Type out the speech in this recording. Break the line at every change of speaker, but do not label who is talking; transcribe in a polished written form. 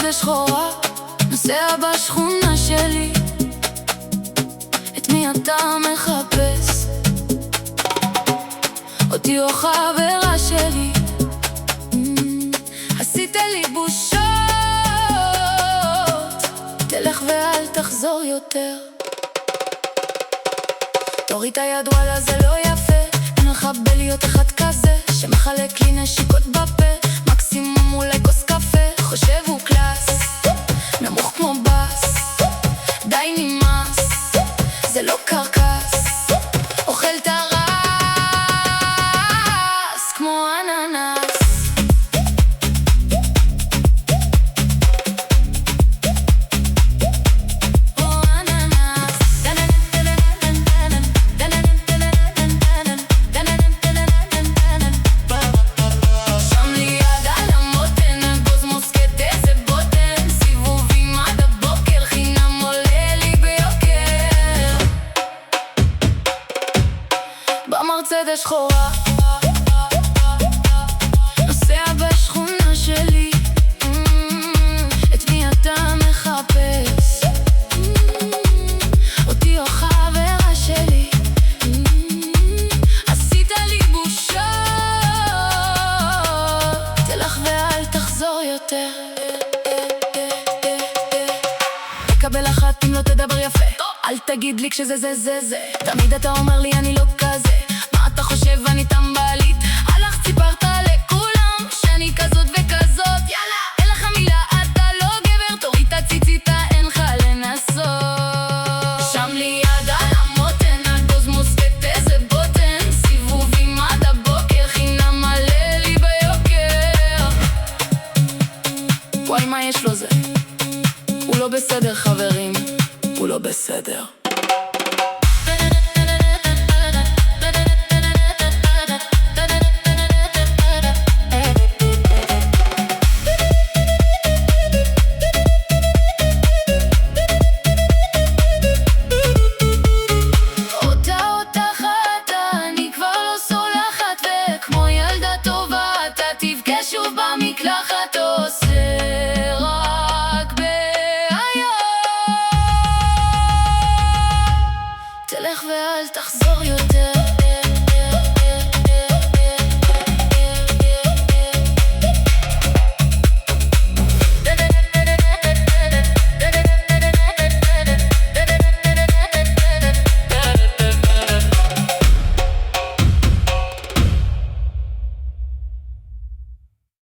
מרצדס שחורה, נוסע בשכונה שלי. את מי אתה מחפש? אותי או חברה שלי? עשית לי בושות, תלך ואל תחזור יותר. תוריד את היד, וואלה זה לא יפה. אין לך בלהיות אחד כזה שמחלק לי נשיקות בפה. מקסימום אולי כוס קפה, חושב הוא קלאס, נמוך כמו בס. די נמאס, זה לא קרקס, אוכל את הרס כמו אננס. במרצדס שחורה, נוסע בשכונה שלי. את מי אתה מחפש? אותי או חברה שלי? עשית לי בושות, תלך ואל תחזור יותר. תקבל אחת אם לא תדבר יפה, אל תגיד לי כשזה זה זה זה. תמיד אתה אומר לי אני לא כזה, מה אתה חושב אני טמבלית? הלך סיפרת לכולם שאני כזאת וכזאת, יאללה אין לך מילה, אתה לא גבר, תוריד את הציצית, אין לך לנסות. שם לי יד על המותן, הגוז מוסקט איזה בוטן, סיבובים עד הבוקר, חינם מלא לי ביוקר. וואי מה יש לו זה? הוא לא בסדר חברים, הוא לא בסדר. אני כבר לא סולחת, וכמו ילדה טובה אתה תבכה שוב במקלחת.